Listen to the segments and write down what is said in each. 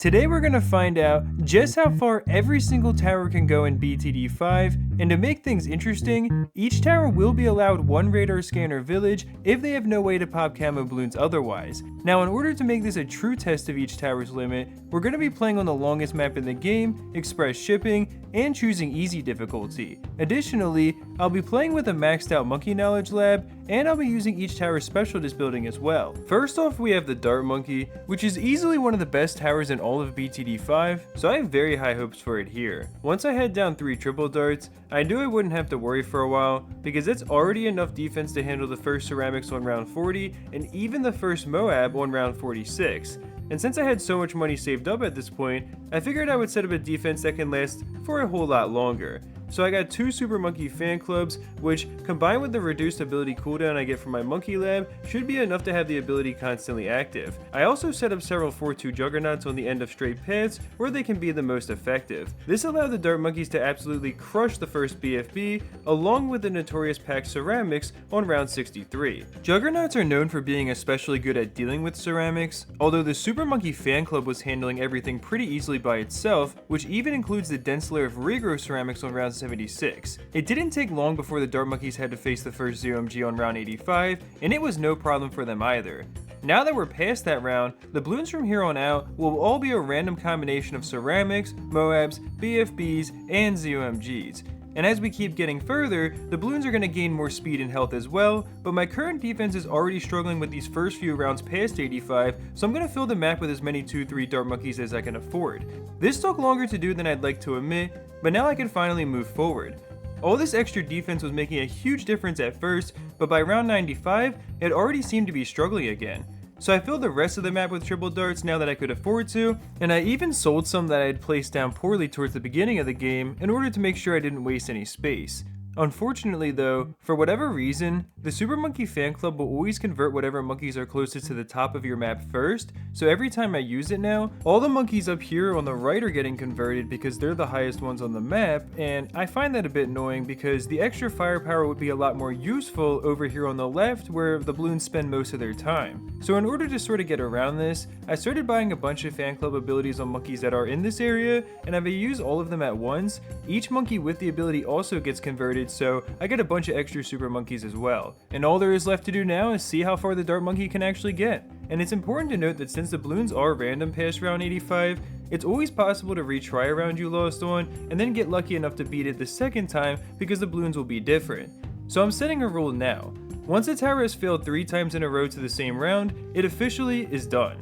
Today we're going to find out just how far every single tower can go in BTD5, and to make things interesting, each tower will be allowed one radar scanner village if they have no way to pop camo balloons otherwise. Now in order to make this a true test of each tower's limit, we're going to be playing on the longest map in the game, express shipping, and choosing easy difficulty. Additionally, I'll be playing with a maxed out monkey knowledge lab, and I'll be using each tower's specialist building as well. First off, we have the Dart Monkey, which is easily one of the best towers in all of BTD5, so I have very high hopes for it here. Once I head down 3 triple darts, I knew I wouldn't have to worry for a while, because it's already enough defense to handle the first ceramics on round 40, and even the first Moab on round 46. And since I had so much money saved up at this point, I figured I would set up a defense that can last for a whole lot longer. So I got 2 Super Monkey fan clubs, which, combined with the reduced ability cooldown I get from my monkey lab, should be enough to have the ability constantly active. I also set up several 4-2 juggernauts on the end of straight paths where they can be the most effective. This allowed the Dart Monkeys to absolutely crush the first BFB, along with the notorious packed ceramics on round 63. Juggernauts are known for being especially good at dealing with ceramics, although the Super Monkey fan club was handling everything pretty easily by itself, which even includes the dense layer of regrowth ceramics on round 76. It didn't take long before the Dart Monkeys had to face the first ZOMG on round 85, and it was no problem for them either. Now that we're past that round, the balloons from here on out will all be a random combination of ceramics, Moabs, BFBs, and ZOMGs. And as we keep getting further, the balloons are going to gain more speed and health as well, but my current defense is already struggling with these first few rounds past 85, so I'm going to fill the map with as many 2-3 Dart Monkeys as I can afford. This took longer to do than I'd like to admit, but now I can finally move forward. All this extra defense was making a huge difference at first, but by round 95, it already seemed to be struggling again. So I filled the rest of the map with triple darts now that I could afford to, and I even sold some that I had placed down poorly towards the beginning of the game in order to make sure I didn't waste any space. Unfortunately though, for whatever reason, the Super Monkey fan club will always convert whatever monkeys are closest to the top of your map first, so every time I use it now, all the monkeys up here on the right are getting converted because they're the highest ones on the map, and I find that a bit annoying because the extra firepower would be a lot more useful over here on the left where the balloons spend most of their time. So in order to sort of get around this, I started buying a bunch of fan club abilities on monkeys that are in this area, and if I use all of them at once, each monkey with the ability also gets converted, so I get a bunch of extra super monkeys as well. And all there is left to do now is see how far the Dart Monkey can actually get. And it's important to note that since the balloons are random past round 85, it's always possible to retry a round you lost on, and then get lucky enough to beat it the second time because the balloons will be different. So I'm setting a rule now. Once a tower has failed 3 times in a row to the same round, it officially is done.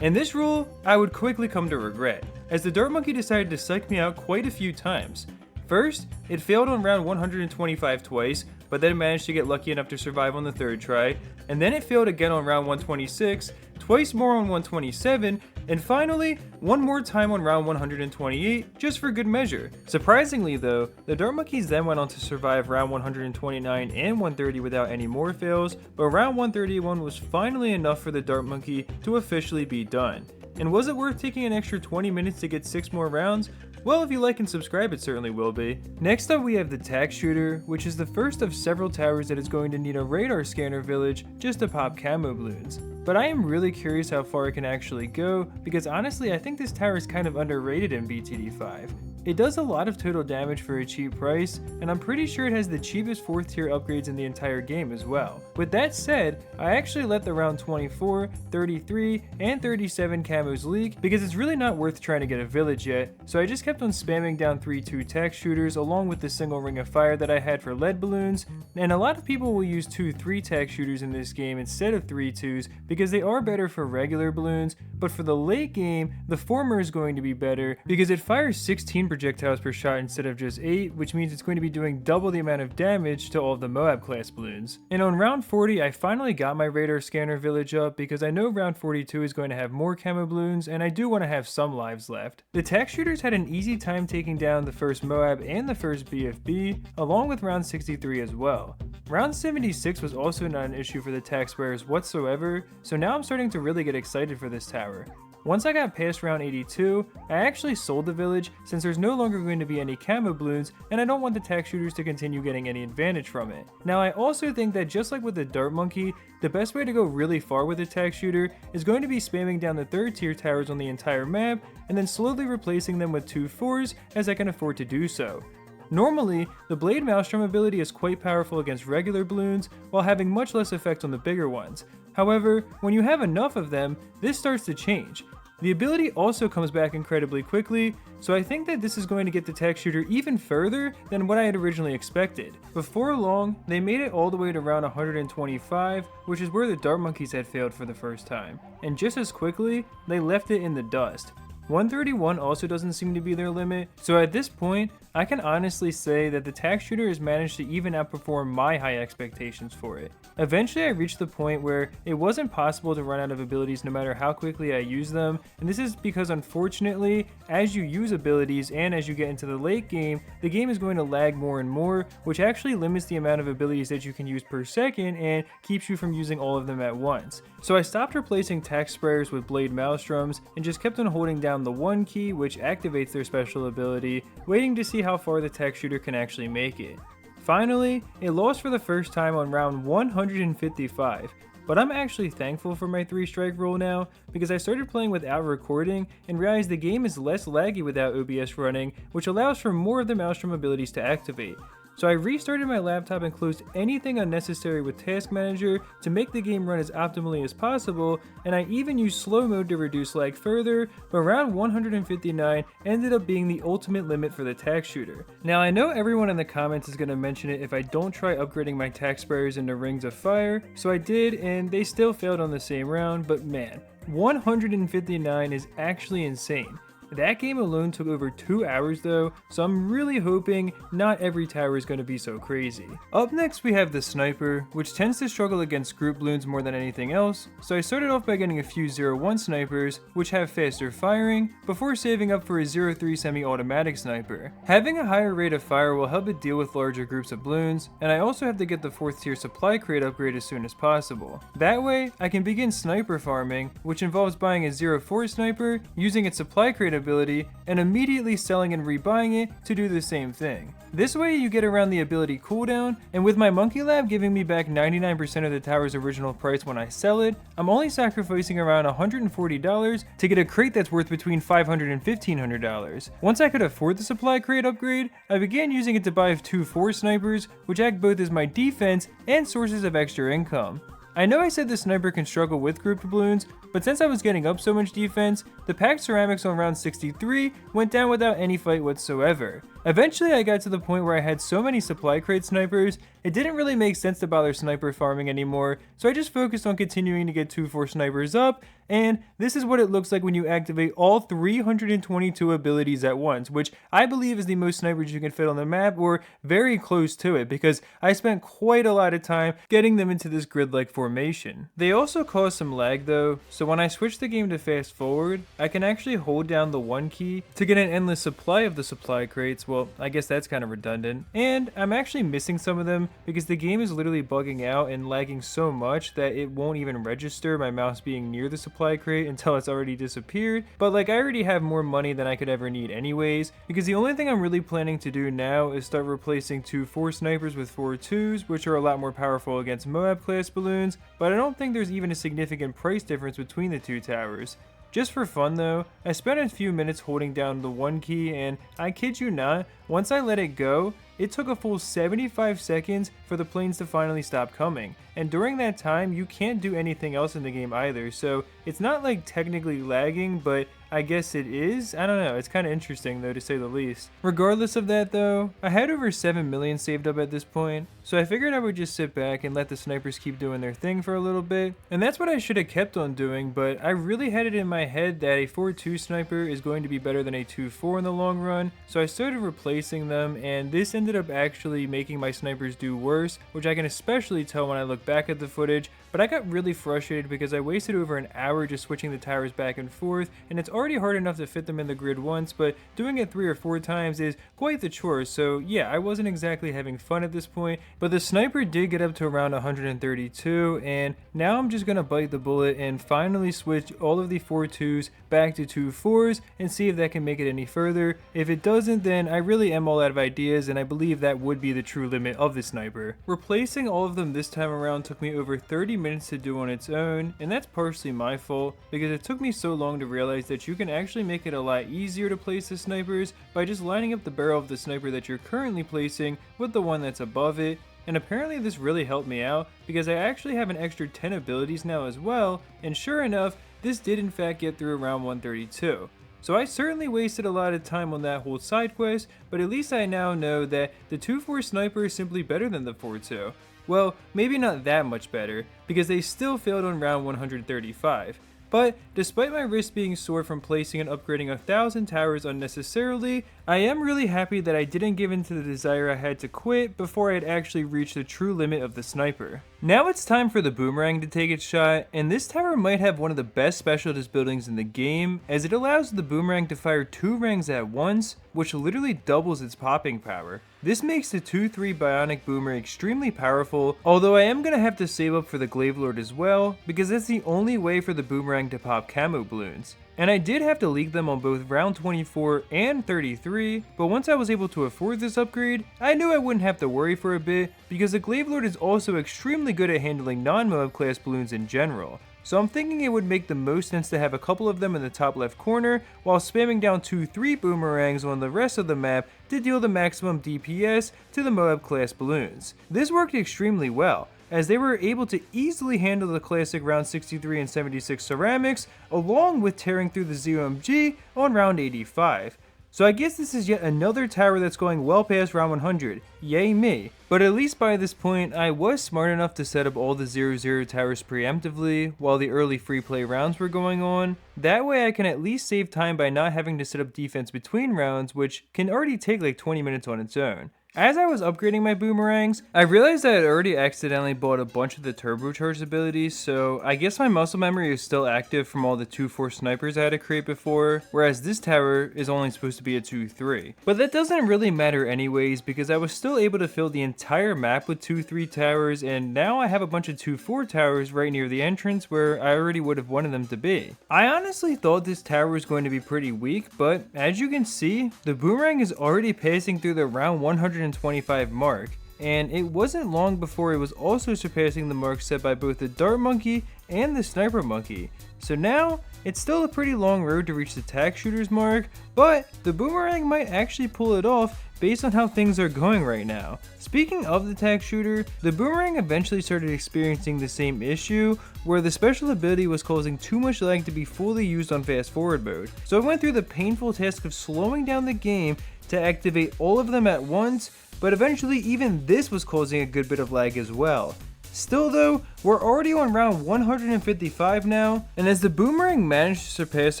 And this rule, I would quickly come to regret, as the Dart Monkey decided to psych me out quite a few times. First, it failed on round 125 twice, but then managed to get lucky enough to survive on the 3rd try, and then it failed again on round 126, twice more on 127, and finally, one more time on round 128, just for good measure. Surprisingly though, the Dart Monkeys then went on to survive round 129 and 130 without any more fails, but round 131 was finally enough for the Dart Monkey to officially be done. And was it worth taking an extra 20 minutes to get 6 more rounds? Well, if you like and subscribe, it certainly will be. Next up we have the Tack shooter, which is the first of several towers that is going to need a radar scanner village just to pop camo balloons. But I am really curious how far it can actually go, because honestly I think this tower is kind of underrated in BTD5. It does a lot of total damage for a cheap price, and I'm pretty sure it has the cheapest 4th tier upgrades in the entire game as well. With that said, I actually let the round 24, 33, and 37 camos leak because it's really not worth trying to get a village yet, so I just kept on spamming down 3-2 tack shooters along with the single ring of fire that I had for lead balloons, and a lot of people will use 2-3 tack shooters in this game instead of 3-2s because they are better for regular balloons, but for the late game, the former is going to be better because it fires 16 projectiles per shot instead of just 8, which means it's going to be doing double the amount of damage to all of the Moab class balloons. And on round 40, I finally got my radar scanner village up because I know round 42 is going to have more camo balloons, and I do want to have some lives left. The tack shooters had an easy time taking down the first Moab and the first BFB, along with round 63 as well. Round 76 was also not an issue for the tack sparrows whatsoever, so now I'm starting to really get excited for this tower. Once I got past round 82, I actually sold the village since there's no longer going to be any camo balloons and I don't want the tack shooters to continue getting any advantage from it. Now I also think that just like with the dart monkey, the best way to go really far with a tack shooter is going to be spamming down the 3rd tier towers on the entire map and then slowly replacing them with 2 4s as I can afford to do so. Normally, the Blade Maelstrom ability is quite powerful against regular balloons while having much less effect on the bigger ones. However, when you have enough of them, this starts to change. The ability also comes back incredibly quickly, so I think that this is going to get the tack shooter even further than what I had originally expected. Before long, they made it all the way to round 125, which is where the dart monkeys had failed for the first time, and just as quickly, they left it in the dust. 131 also doesn't seem to be their limit, so at this point, I can honestly say that the tack shooter has managed to even outperform my high expectations for it. Eventually I reached the point where it wasn't possible to run out of abilities no matter how quickly I use them, and this is because unfortunately, as you use abilities and as you get into the late game, the game is going to lag more and more, which actually limits the amount of abilities that you can use per second and keeps you from using all of them at once. So I stopped replacing tack sprayers with blade maelstroms and just kept on holding down the 1 key, which activates their special ability, waiting to see how far the tack shooter can actually make it. Finally, it lost for the first time on round 155, but I'm actually thankful for my 3-strike rule now because I started playing without recording and realized the game is less laggy without OBS running, which allows for more of the Maelstrom abilities to activate. So I restarted my laptop and closed anything unnecessary with Task Manager to make the game run as optimally as possible, and I even used slow mode to reduce lag further, but round 159 ended up being the ultimate limit for the tack shooter. Now I know everyone in the comments is going to mention it if I don't try upgrading my tack sprayers into Rings of Fire, so I did and they still failed on the same round, but man, 159 is actually insane. That game alone took over 2 hours though, so I'm really hoping not every tower is going to be so crazy. Up next we have the sniper, which tends to struggle against group balloons more than anything else, so I started off by getting a few 0-1 snipers, which have faster firing, before saving up for a 0-3 semi-automatic sniper. Having a higher rate of fire will help it deal with larger groups of balloons, and I also have to get the 4th tier supply crate upgrade as soon as possible. That way, I can begin sniper farming, which involves buying a 0-4 sniper, using its supply crate ability, and immediately selling and rebuying it to do the same thing. This way you get around the ability cooldown, and with my Monkey Lab giving me back 99% of the tower's original price when I sell it, I'm only sacrificing around $140 to get a crate that's worth between $500 and $1,500. Once I could afford the supply crate upgrade, I began using it to buy 2 4 snipers, which act both as my defense and sources of extra income. I know I said the sniper can struggle with grouped balloons, but since I was getting up so much defense, the packed ceramics on round 63 went down without any fight whatsoever. Eventually I got to the point where I had so many supply crate snipers, it didn't really make sense to bother sniper farming anymore, so I just focused on continuing to get 2 4 snipers up, and this is what it looks like when you activate all 322 abilities at once, which I believe is the most snipers you can fit on the map, or very close to it, because I spent quite a lot of time getting them into this grid-like formation. They also cause some lag though, so when I switch the game to fast forward, I can actually hold down the 1 key to get an endless supply of the supply crates. Well, I guess that's kind of redundant, and I'm actually missing some of them because the game is literally bugging out and lagging so much that it won't even register my mouse being near the supply crate until it's already disappeared. But like, I already have more money than I could ever need anyways, because the only thing I'm really planning to do now is start replacing 2 4 snipers with 4 2s, which are a lot more powerful against Moab class balloons, but I don't think there's even a significant price difference between the 2 towers. Just for fun though, I spent a few minutes holding down the 1 key, and I kid you not, once I let it go, it took a full 75 seconds for the planes to finally stop coming. And during that time, you can't do anything else in the game either, so it's not like technically lagging, but I guess it is? I don't know, it's kind of interesting though, to say the least. Regardless of that though, I had over 7 million saved up at this point, so I figured I would just sit back and let the snipers keep doing their thing for a little bit. And that's what I should have kept on doing, but I really had it in my head that a 4-2 sniper is going to be better than a 2-4 in the long run, so I started replacing them, and this ended up actually making my snipers do worse, which I can especially tell when I look back at the footage. But I got really frustrated because I wasted over an hour just switching the towers back and forth, and it's already hard enough to fit them in the grid once, but doing it 3 or 4 times is quite the chore, so yeah, I wasn't exactly having fun at this point, but the sniper did get up to around 132, and now I'm just gonna bite the bullet and finally switch all of the 4-2s back to 2-4s and see if that can make it any further. If it doesn't, then I really am all out of ideas, and I believe that would be the true limit of the sniper. Replacing all of them this time around took me over 30 minutes to do on its own, and that's partially my fault because it took me so long to realize that you can actually make it a lot easier to place the snipers by just lining up the barrel of the sniper that you're currently placing with the one that's above it. And apparently this really helped me out because I actually have an extra 10 abilities now as well, and sure enough, this did in fact get through around 132. So I certainly wasted a lot of time on that whole side quest, but at least I now know that the 2-4 sniper is simply better than the 4-2. Well, maybe not that much better, because they still failed on round 135. But despite my wrist being sore from placing and upgrading 1,000 towers unnecessarily, I am really happy that I didn't give in to the desire I had to quit before I had actually reached the true limit of the sniper. Now it's time for the Boomerang to take its shot, and this tower might have one of the best specialist buildings in the game, as it allows the Boomerang to fire 2 rings at once, which literally doubles its popping power. This makes the 2-3 Bionic Boomer extremely powerful, although I am going to have to save up for the Glaive Lord as well, because that's the only way for the Boomerang to pop camo balloons. And I did have to leak them on both round 24 and 33, but once I was able to afford this upgrade, I knew I wouldn't have to worry for a bit, because the Glaive Lord is also extremely good at handling non-Moab class balloons in general. So I'm thinking it would make the most sense to have a couple of them in the top left corner, while spamming down 2-3 boomerangs on the rest of the map to deal the maximum DPS to the Moab class balloons. This worked extremely well, as they were able to easily handle the classic round 63 and 76 ceramics, along with tearing through the ZOMG on round 85. So I guess this is yet another tower that's going well past round 100, yay me. But at least by this point, I was smart enough to set up all the 0-0 towers preemptively while the early free play rounds were going on. That way I can at least save time by not having to set up defense between rounds, which can already take like 20 minutes on its own. As I was upgrading my boomerangs, I realized I had already accidentally bought a bunch of the turbocharged abilities, so I guess my muscle memory is still active from all the 2-4 snipers I had to create before, whereas this tower is only supposed to be a 2-3. But that doesn't really matter anyways, because I was still able to fill the entire map with 2-3 towers, and now I have a bunch of 2-4 towers right near the entrance where I already would have wanted them to be. I honestly thought this tower was going to be pretty weak, but as you can see, the boomerang is already passing through the round 125 mark, and it wasn't long before it was also surpassing the mark set by both the Dart Monkey and the Sniper Monkey. So now, it's still a pretty long road to reach the Tack Shooter's mark, but the Boomerang might actually pull it off based on how things are going right now. Speaking of the Tack Shooter, the Boomerang eventually started experiencing the same issue, where the special ability was causing too much lag to be fully used on fast forward mode. So I went through the painful task of slowing down the game to activate all of them at once, but eventually even this was causing a good bit of lag as well. Still though, we're already on round 155 now, and as the Boomerang managed to surpass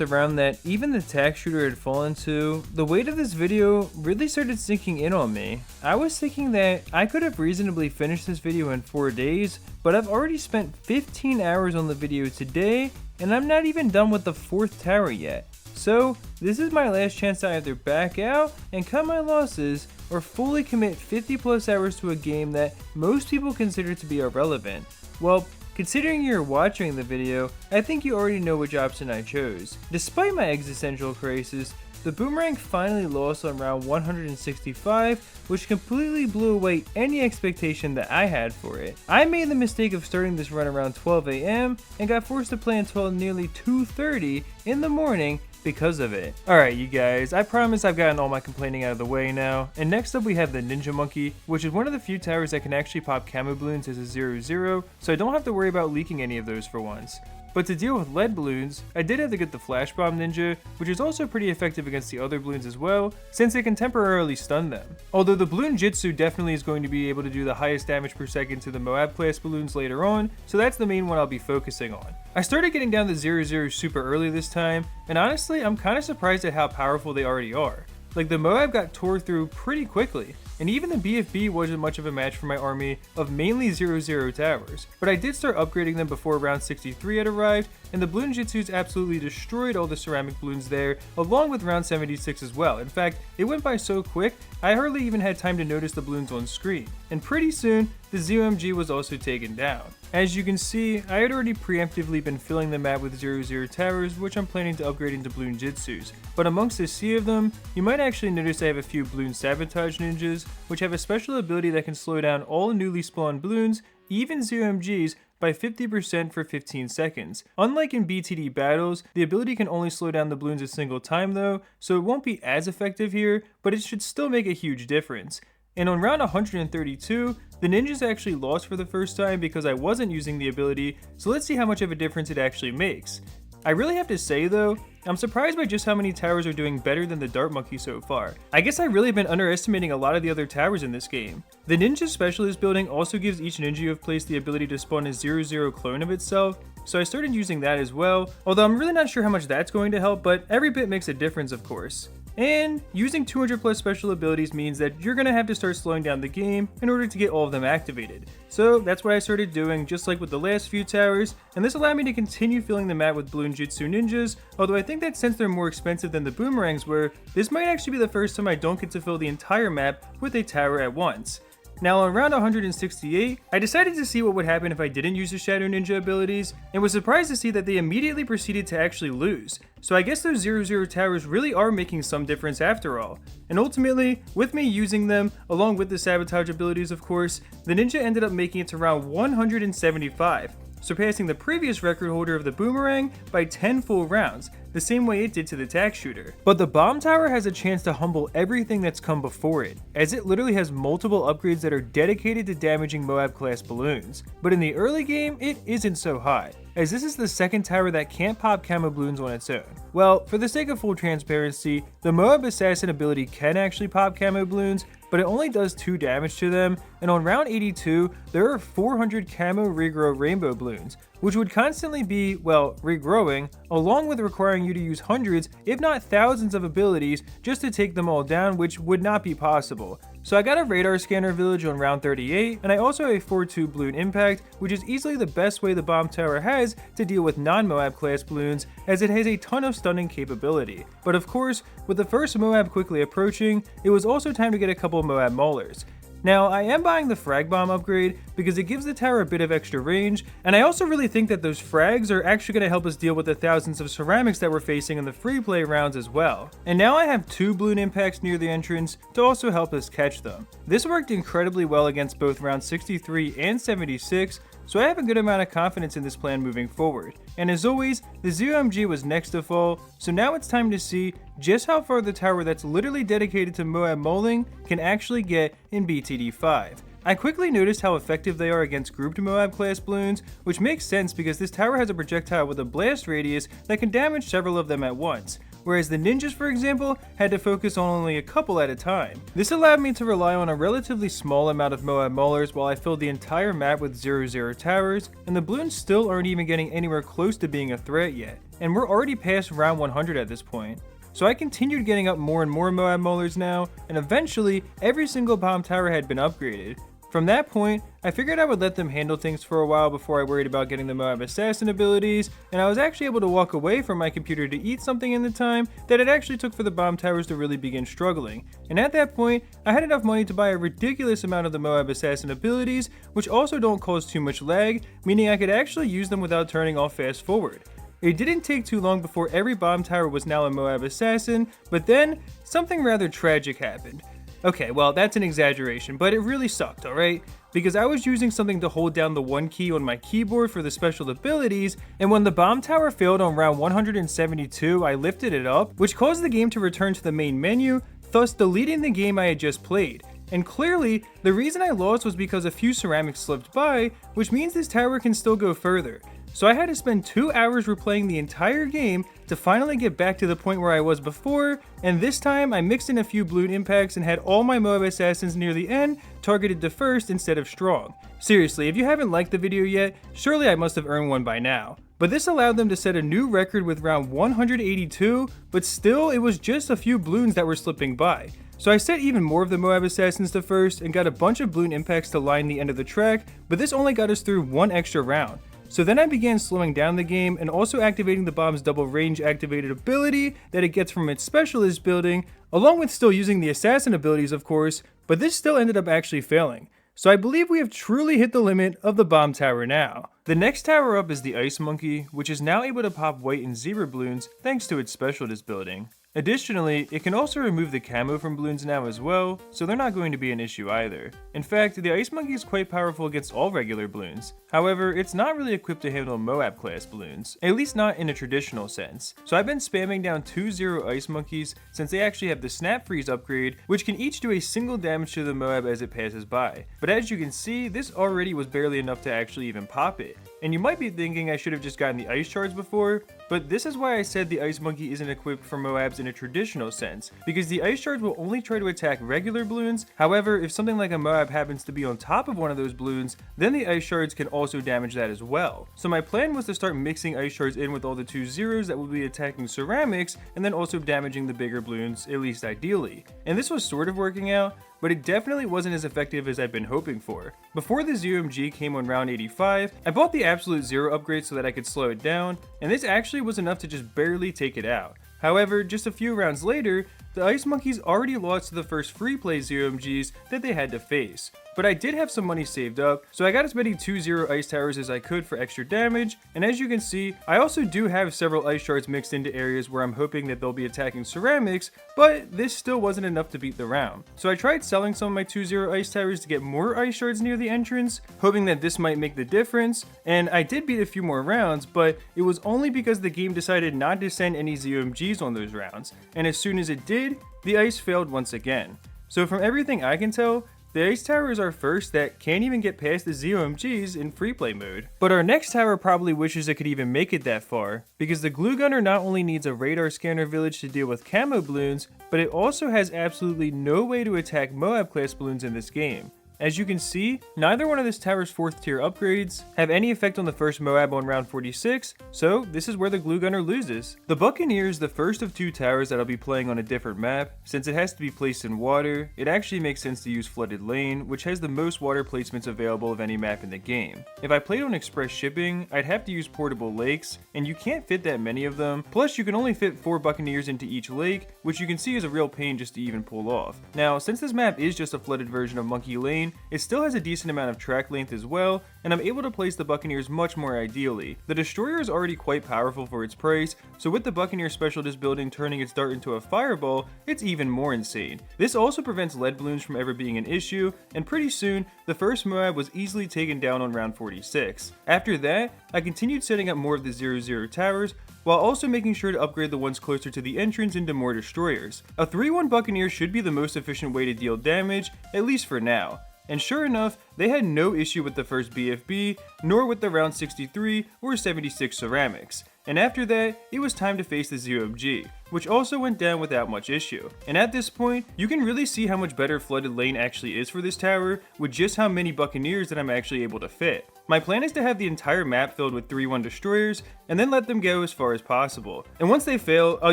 a round that even the Tack Shooter had fallen to, the weight of this video really started sinking in on me. I was thinking that I could have reasonably finished this video in 4 days, but I've already spent 15 hours on the video today, and I'm not even done with the 4th tower yet. So, this is my last chance to either back out and cut my losses, or fully commit 50 plus hours to a game that most people consider to be irrelevant. Well, considering you're watching the video, I think you already know which option I chose. Despite my existential crisis, the Boomerang finally lost on round 165, which completely blew away any expectation that I had for it. I made the mistake of starting this run around 12 AM and got forced to play until nearly 2:30 in the morning because of it. Alright you guys, I promise I've gotten all my complaining out of the way now, and next up we have the Ninja Monkey, which is one of the few towers that can actually pop camo balloons as a 0-0, so I don't have to worry about leaking any of those for once. But to deal with lead balloons, I did have to get the Flash Bomb Ninja, which is also pretty effective against the other balloons as well, since it can temporarily stun them. Although the Bloon Jitsu definitely is going to be able to do the highest damage per second to the Moab class balloons later on, so that's the main one I'll be focusing on. I started getting down to 0-0 super early this time, and honestly I'm kinda surprised at how powerful they already are. Like the Moab got tore through pretty quickly. and even the BFB wasn't much of a match for my army of mainly 0-0 towers. But I did start upgrading them before round 63 had arrived, and the Bloonjitsus absolutely destroyed all the ceramic balloons there, along with round 76 as well. In fact, it went by so quick, I hardly even had time to notice the balloons on screen. And pretty soon, the ZOMG was also taken down. As you can see, I had already preemptively been filling the map with 0-0 towers, which I'm planning to upgrade into Bloonjitsus. But amongst a sea of them, you might actually notice I have a few Bloon Sabotage Ninjas, which have a special ability that can slow down all newly spawned balloons, even ZOMGs, by 50% for 15 seconds. Unlike in BTD battles, the ability can only slow down the balloons a single time though, so it won't be as effective here, but it should still make a huge difference. And on round 132, the ninjas actually lost for the first time because I wasn't using the ability, so let's see how much of a difference it actually makes. I really have to say though, I'm surprised by just how many towers are doing better than the Dart Monkey so far. I guess I really been underestimating a lot of the other towers in this game. The Ninja Specialist building also gives each ninja you have placed the ability to spawn a 0-0 clone of itself, so I started using that as well, although I'm really not sure how much that's going to help, but every bit makes a difference of course. And using 200 plus special abilities means that you're going to have to start slowing down the game in order to get all of them activated. So that's what I started doing, just like with the last few towers, and this allowed me to continue filling the map with Bloonjitsu ninjas, although I think that since they're more expensive than the Boomerangs were, this might actually be the first time I don't get to fill the entire map with a tower at once. Now on round 168, I decided to see what would happen if I didn't use the Shadow Ninja abilities, and was surprised to see that they immediately proceeded to actually lose. So I guess those 0-0 towers really are making some difference after all. And ultimately, with me using them, along with the sabotage abilities of course, the ninja ended up making it to round 175, surpassing the previous record holder of the Boomerang by 10 full rounds, the same way it did to the Tack shooter. But the bomb tower has a chance to humble everything that's come before it, as it literally has multiple upgrades that are dedicated to damaging Moab class balloons. But in the early game, it isn't so high, as this is the second tower that can't pop camo balloons on its own. Well, for the sake of full transparency, the Moab Assassin ability can actually pop camo balloons, but it only does 2 damage to them, and on round 82, there are 400 camo regrow rainbow balloons, which would constantly be, well, regrowing, along with requiring you to use hundreds, if not thousands of abilities just to take them all down, which would not be possible. So I got a radar scanner village on round 38, and I also have a 4-2 balloon impact, which is easily the best way the bomb tower has to deal with non-Moab class balloons, as it has a ton of stunning capability. But of course, with the first Moab quickly approaching, it was also time to get a couple Moab Maulers. Now, I am buying the frag bomb upgrade because it gives the tower a bit of extra range, and I also really think that those frags are actually going to help us deal with the thousands of ceramics that we're facing in the free play rounds as well. And now I have 2 balloon impacts near the entrance to also help us catch them. This worked incredibly well against both round 63 and 76, so I have a good amount of confidence in this plan moving forward. And as always, the ZOMG was next to fall, so now it's time to see just how far the tower that's literally dedicated to Moab mauling can actually get in BTD5. I quickly noticed how effective they are against grouped Moab class balloons, which makes sense because this tower has a projectile with a blast radius that can damage several of them at once, whereas the ninjas, for example, had to focus on only a couple at a time. This allowed me to rely on a relatively small amount of Moab Maulers while I filled the entire map with 0-0 towers, and the balloons still aren't even getting anywhere close to being a threat yet, and we're already past round 100 at this point. So I continued getting up more and more Moab Maulers now, and eventually every single bomb tower had been upgraded. From that point, I figured I would let them handle things for a while before I worried about getting the Moab Assassin abilities, and I was actually able to walk away from my computer to eat something in the time that it actually took for the bomb towers to really begin struggling. And at that point, I had enough money to buy a ridiculous amount of the Moab Assassin abilities, which also don't cause too much lag, meaning I could actually use them without turning off fast forward. It didn't take too long before every bomb tower was now a Moab Assassin, but then something rather tragic happened. Okay, well, that's an exaggeration, but it really sucked, alright? Because I was using something to hold down the 1 key on my keyboard for the special abilities, and when the bomb tower failed on round 172, I lifted it up, which caused the game to return to the main menu, thus deleting the game I had just played. And clearly, the reason I lost was because a few ceramics slipped by, which means this tower can still go further. So I had to spend 2 hours replaying the entire game to finally get back to the point where I was before, and this time I mixed in a few balloon impacts and had all my Moab Assassins near the end targeted to first instead of strong. Seriously, if you haven't liked the video yet, surely I must have earned one by now. But this allowed them to set a new record with round 182, but still it was just a few balloons that were slipping by. So I set even more of the Moab Assassins to first and got a bunch of balloon impacts to line the end of the track, but this only got us through one extra round. So then I began slowing down the game and also activating the bomb's double range activated ability that it gets from its specialist building, along with still using the assassin abilities of course, but this still ended up actually failing. So I believe we have truly hit the limit of the bomb tower now. The next tower up is the Ice Monkey, which is now able to pop white and zebra balloons thanks to its specialist building. Additionally, it can also remove the camo from balloons now as well, so they're not going to be an issue either. In fact, the Ice Monkey is quite powerful against all regular balloons. However, it's not really equipped to handle Moab class balloons, at least not in a traditional sense. So I've been spamming down 2-0 Ice Monkeys since they actually have the Snap Freeze upgrade, which can each do a single damage to the Moab as it passes by. But as you can see, this already was barely enough to actually even pop it. And you might be thinking I should have just gotten the ice shards before, but this is why I said the Ice Monkey isn't equipped for Moabs in a traditional sense, because the ice shards will only try to attack regular balloons. However, if something like a Moab happens to be on top of one of those balloons, then the ice shards can also damage that as well. So my plan was to start mixing ice shards in with all the 2-0s that will be attacking ceramics, and then also damaging the bigger balloons, at least ideally. And this was sort of working out, but it definitely wasn't as effective as I'd been hoping for. Before the ZOMG came on round 85, I bought the Absolute Zero upgrade so that I could slow it down, and this actually was enough to just barely take it out. However, just a few rounds later, the Ice Monkeys already lost to the first free play ZOMGs that they had to face. But I did have some money saved up, so I got as many 2-0 ice towers as I could for extra damage, and as you can see, I also do have several ice shards mixed into areas where I'm hoping that they'll be attacking ceramics, but this still wasn't enough to beat the round. So I tried selling some of my 2-0 ice towers to get more ice shards near the entrance, hoping that this might make the difference, and I did beat a few more rounds, but it was only because the game decided not to send any ZOMGs on those rounds, and as soon as it did, the ice failed once again. So from everything I can tell, the ice tower is our first that can't even get past the ZOMGs in free play mode. But our next tower probably wishes it could even make it that far, because the glue gunner not only needs a radar scanner village to deal with camo balloons, but it also has absolutely no way to attack Moab class balloons in this game. As you can see, neither one of this tower's 4th tier upgrades have any effect on the first Moab on round 46, so this is where the glue gunner loses. The Buccaneer is the first of 2 towers that I'll be playing on a different map. Since it has to be placed in water, it actually makes sense to use Flooded Lane, which has the most water placements available of any map in the game. If I played on express shipping, I'd have to use portable lakes, and you can't fit that many of them, plus you can only fit 4 Buccaneers into each lake, which you can see is a real pain just to even pull off. Now, since this map is just a flooded version of Monkey Lane, it still has a decent amount of track length as well, and I'm able to place the Buccaneers much more ideally. The Destroyer is already quite powerful for its price, so with the Buccaneer specialist building turning its dart into a fireball, it's even more insane. This also prevents lead balloons from ever being an issue, and pretty soon, the first Moab was easily taken down on round 46. After that, I continued setting up more of the 0-0 towers, while also making sure to upgrade the ones closer to the entrance into more Destroyers. A 3-1 Buccaneer should be the most efficient way to deal damage, at least for now. And sure enough, they had no issue with the first BFB, nor with the round 63 or 76 ceramics. And after that, it was time to face the ZOMG, which also went down without much issue. And at this point, you can really see how much better Flooded Lane actually is for this tower, with just how many Buccaneers that I'm actually able to fit. My plan is to have the entire map filled with 3-1 Destroyers, and then let them go as far as possible. And once they fail, I'll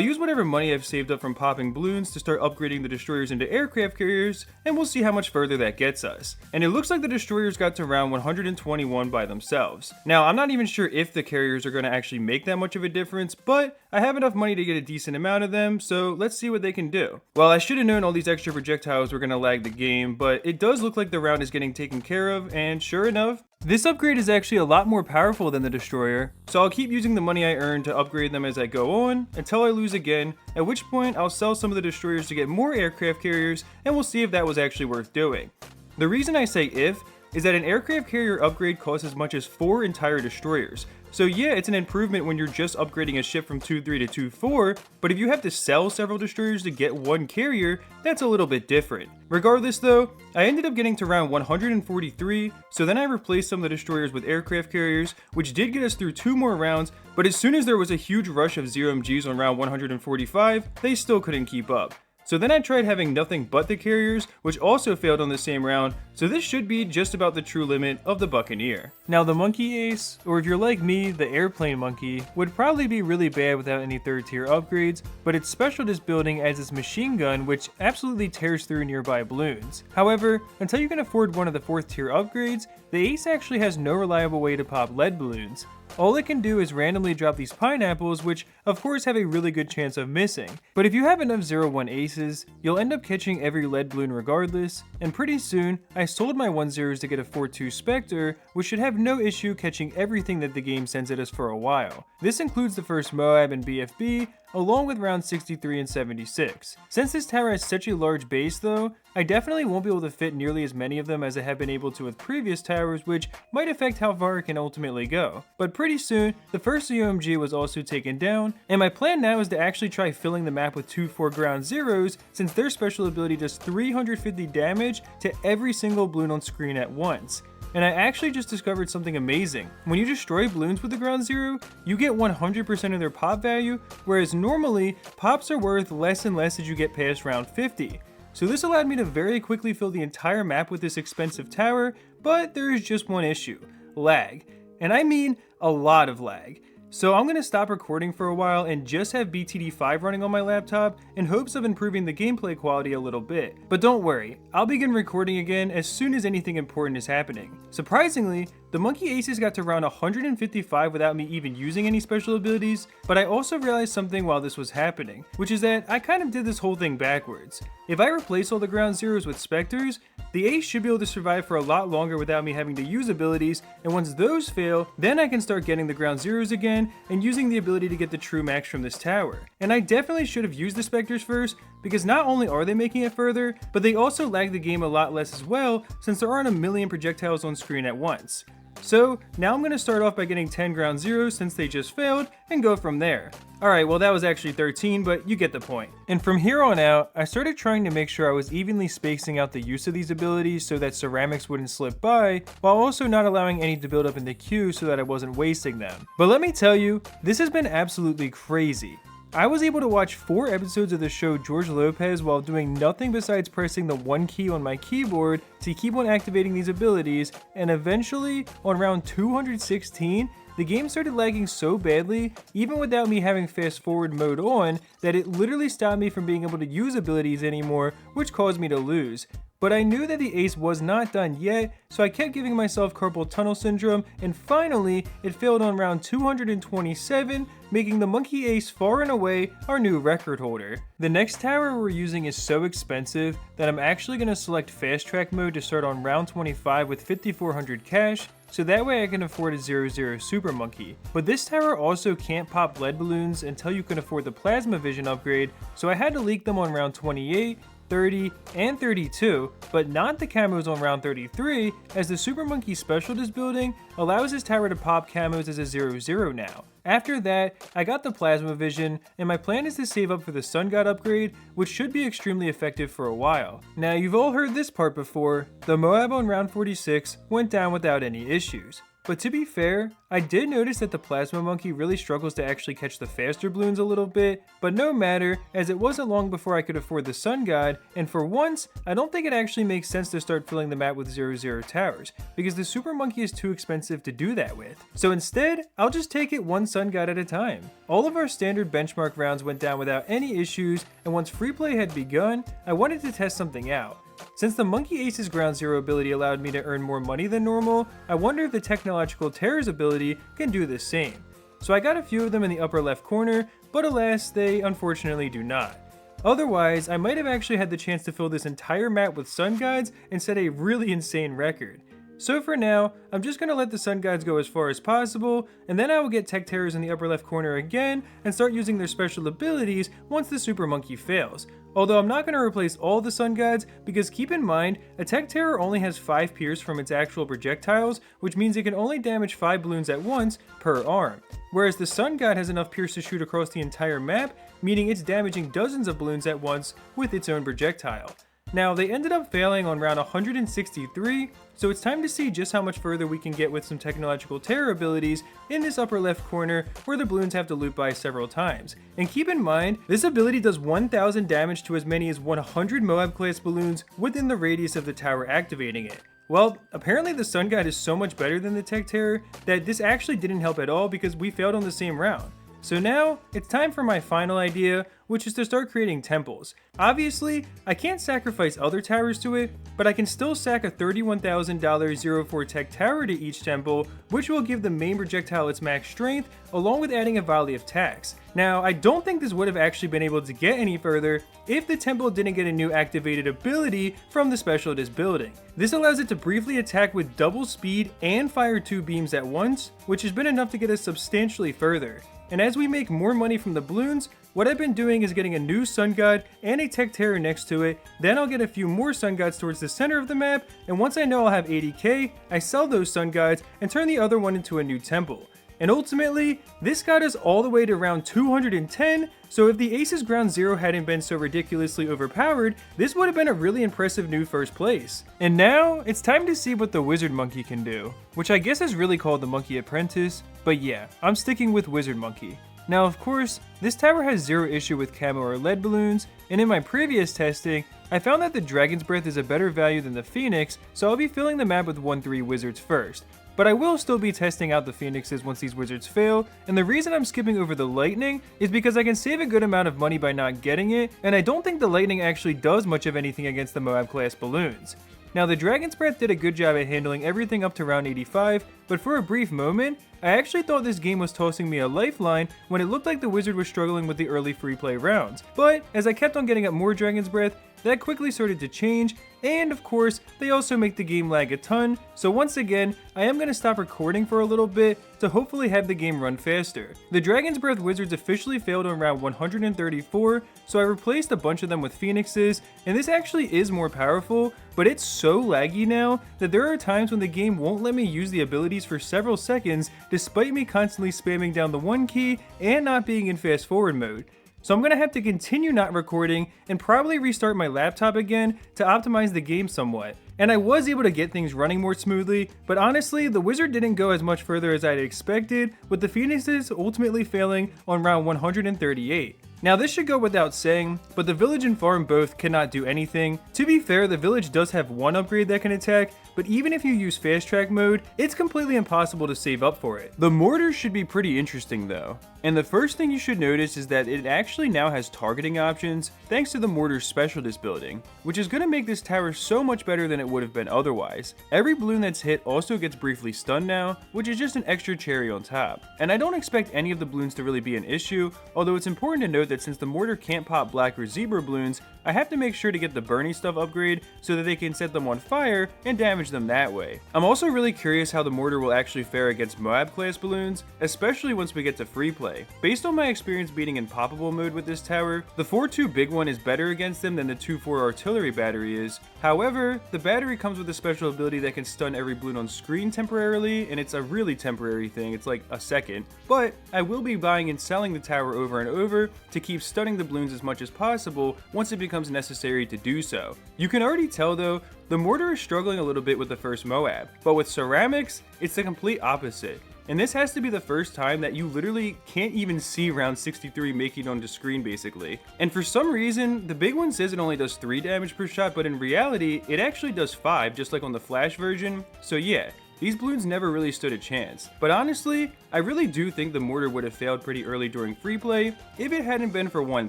use whatever money I've saved up from popping balloons to start upgrading the Destroyers into aircraft carriers, and we'll see how much further that gets us. And it looks like the Destroyers got to round 121 by themselves. Now, I'm not even sure if the carriers are going to actually make that much of a difference, but I have enough money to get a decent amount of them, so let's see what they can do. Well, I should have known all these extra projectiles were going to lag the game, but it does look like the round is getting taken care of, and sure enough, this upgrade is actually a lot more powerful than the Destroyer, so I'll keep using the money I earn to upgrade them as I go on, until I lose again, at which point I'll sell some of the Destroyers to get more aircraft carriers, and we'll see if that was actually worth doing. The reason I say if, is that an aircraft carrier upgrade costs as much as 4 entire Destroyers. So yeah, it's an improvement when you're just upgrading a ship from 2-3 to 2-4, but if you have to sell several Destroyers to get one carrier, that's a little bit different. Regardless though, I ended up getting to round 143, so then I replaced some of the Destroyers with aircraft carriers, which did get us through 2 more rounds, but as soon as there was a huge rush of ZOMGs on round 145, they still couldn't keep up. So then I tried having nothing but the carriers, which also failed on the same round, so this should be just about the true limit of the Buccaneer. Now the Monkey Ace, or if you're like me, the Airplane Monkey, would probably be really bad without any 3rd tier upgrades, but its special disbuilding as its machine gun, which absolutely tears through nearby balloons. However, until you can afford one of the 4th tier upgrades, the Ace actually has no reliable way to pop lead balloons. All it can do is randomly drop these pineapples, which of course have a really good chance of missing. But if you have enough 0-1 aces, you'll end up catching every lead balloon regardless, and pretty soon, I sold my 1-0s to get a 4-2 Spectre, which should have no issue catching everything that the game sends at us for a while. This includes the first Moab and BFB, along with rounds 63 and 76. Since this tower has such a large base though, I definitely won't be able to fit nearly as many of them as I have been able to with previous towers, which might affect how far it can ultimately go. But pretty soon, the first UMG was also taken down, and my plan now is to actually try filling the map with 2-4 ground zeros, since their special ability does 350 damage to every single balloon on screen at once. And I actually just discovered something amazing. When you destroy balloons with the ground zero, you get 100% of their pop value, whereas normally, pops are worth less and less as you get past round 50. So this allowed me to very quickly fill the entire map with this expensive tower, but there is just one issue: lag. And I mean a lot of lag. So I'm going to stop recording for a while and just have BTD5 running on my laptop in hopes of improving the gameplay quality a little bit. But don't worry, I'll begin recording again as soon as anything important is happening. Surprisingly, the Monkey Aces got to round 155 without me even using any special abilities, but I also realized something while this was happening, which is that I kind of did this whole thing backwards. If I replace all the ground zeros with Spectres, the Ace should be able to survive for a lot longer without me having to use abilities, and once those fail, then I can start getting the ground zeros again and using the ability to get the true max from this tower. And I definitely should have used the Spectres first, because not only are they making it further, but they also lag the game a lot less as well, since there aren't a million projectiles on screen at once. So now I'm going to start off by getting 10 ground zeros since they just failed, and go from there. Alright, well that was actually 13, but you get the point. And from here on out, I started trying to make sure I was evenly spacing out the use of these abilities so that ceramics wouldn't slip by, while also not allowing any to build up in the queue so that I wasn't wasting them. But let me tell you, this has been absolutely crazy. I was able to watch 4 episodes of the show George Lopez while doing nothing besides pressing the 1 key on my keyboard to keep on activating these abilities, and eventually, on round 216, the game started lagging so badly, even without me having fast forward mode on, that it literally stopped me from being able to use abilities anymore, which caused me to lose. But I knew that the Ace was not done yet, so I kept giving myself carpal tunnel syndrome, and finally, it failed on round 227, making the Monkey Ace far and away our new record holder. The next tower we're using is so expensive that I'm actually going to select fast track mode to start on round 25 with 5400 cash, so that way I can afford a 0-0 Super Monkey. But this tower also can't pop lead balloons until you can afford the Plasma Vision upgrade, so I had to leak them on round 28, 30, and 32, but not the camos on round 33, as the Super Monkey special disbuilding allows this tower to pop camos as a 0-0 now. After that, I got the Plasma Vision, and my plan is to save up for the Sun God upgrade, which should be extremely effective for a while. Now you've all heard this part before, the Moab on round 46 went down without any issues. But to be fair, I did notice that the Plasma Monkey really struggles to actually catch the faster balloons a little bit, but no matter, as it wasn't long before I could afford the Sun God, and for once, I don't think it actually makes sense to start filling the map with 0-0 towers, because the Super Monkey is too expensive to do that with. So instead, I'll just take it one Sun God at a time. All of our standard benchmark rounds went down without any issues, and once free play had begun, I wanted to test something out. Since the Monkey Ace's ground zero ability allowed me to earn more money than normal, I wonder if the Technological Terror's ability can do the same. So I got a few of them in the upper left corner, but alas, they unfortunately do not. Otherwise, I might have actually had the chance to fill this entire map with Sun Gods and set a really insane record. So for now, I'm just going to let the Sun Gods go as far as possible, and then I will get Tech Terrors in the upper left corner again and start using their special abilities once the Super Monkey fails. Although I'm not going to replace all the Sun Gods, because keep in mind, a Tech Terror only has 5 pierce from its actual projectiles, which means it can only damage 5 balloons at once per arm. Whereas the Sun God has enough pierce to shoot across the entire map, meaning it's damaging dozens of balloons at once with its own projectile. Now, they ended up failing on round 163, so it's time to see just how much further we can get with some technological terror abilities in this upper left corner where the balloons have to loop by several times. And keep in mind, this ability does 1000 damage to as many as 100 Moab class balloons within the radius of the tower activating it. Well, apparently the Sun God is so much better than the Tech Terror that this actually didn't help at all because we failed on the same round. So now, it's time for my final idea, which is to start creating temples. Obviously, I can't sacrifice other towers to it, but I can still sack a $31,000 04 Tech Tower to each temple, which will give the main projectile its max strength, along with adding a volley of tacks. Now, I don't think this would have actually been able to get any further if the temple didn't get a new activated ability from the special it is building. This allows it to briefly attack with double speed and fire 2 beams at once, which has been enough to get us substantially further. And as we make more money from the balloons, what I've been doing is getting a new Sun God and a Tech Terror next to it, then I'll get a few more Sun Gods towards the center of the map, and once I know I'll have 80k, I sell those Sun Gods and turn the other one into a new temple. And ultimately, this got us all the way to round 210, so if the Aces Ground Zero hadn't been so ridiculously overpowered, this would have been a really impressive new first place. And now, it's time to see what the Wizard Monkey can do, which I guess is really called the Monkey Apprentice, but yeah, I'm sticking with Wizard Monkey. Now of course, this tower has zero issue with camo or lead balloons, and in my previous testing, I found that the Dragon's Breath is a better value than the Phoenix, so I'll be filling the map with 1-3 wizards first. But I will still be testing out the Phoenixes once these wizards fail, and the reason I'm skipping over the Lightning is because I can save a good amount of money by not getting it, and I don't think the Lightning actually does much of anything against the Moab class balloons. Now the Dragon's Breath did a good job at handling everything up to round 85, but for a brief moment, I actually thought this game was tossing me a lifeline when it looked like the wizard was struggling with the early free play rounds. But as I kept on getting up more Dragon's Breath, that quickly started to change, and of course, they also make the game lag a ton, so once again, I am going to stop recording for a little bit to hopefully have the game run faster. The Dragon's Breath wizards officially failed on round 134, so I replaced a bunch of them with Phoenixes, and this actually is more powerful, but it's so laggy now that there are times when the game won't let me use the abilities for several seconds despite me constantly spamming down the 1 key and not being in fast forward mode. So I'm going to have to continue not recording and probably restart my laptop again to optimize the game somewhat. And I was able to get things running more smoothly, but honestly, the wizard didn't go as much further as I had expected, with the Phoenixes ultimately failing on round 138. Now this should go without saying, but the village and farm both cannot do anything. To be fair, the village does have one upgrade that can attack, but even if you use fast track mode, it's completely impossible to save up for it. The mortar should be pretty interesting though. And the first thing you should notice is that it actually now has targeting options thanks to the mortar's special it's building, which is going to make this tower so much better than it would have been otherwise. Every balloon that's hit also gets briefly stunned now, which is just an extra cherry on top. And I don't expect any of the balloons to really be an issue, although it's important to note that since the mortar can't pop black or zebra balloons, I have to make sure to get the Burning Stuff upgrade so that they can set them on fire and damage them that way. I'm also really curious how the mortar will actually fare against Moab class balloons, especially once we get to free play. Based on my experience beating Impoppable mode with this tower, the 4-2 big one is better against them than the 2-4 artillery battery is. However, the battery comes with a special ability that can stun every balloon on screen temporarily, and it's a really temporary thing, it's like a second. But I will be buying and selling the tower over and over to keep stunning the balloons as much as possible once it becomes necessary to do so. You can already tell though, the mortar is struggling a little bit with the first Moab, but with ceramics, it's the complete opposite. And this has to be the first time that you literally can't even see round 63 making it onto screen basically. And for some reason, the big one says it only does 3 damage per shot, but in reality, it actually does 5, just like on the Flash version. So yeah, these balloons never really stood a chance. But honestly, I really do think the mortar would have failed pretty early during free play if it hadn't been for one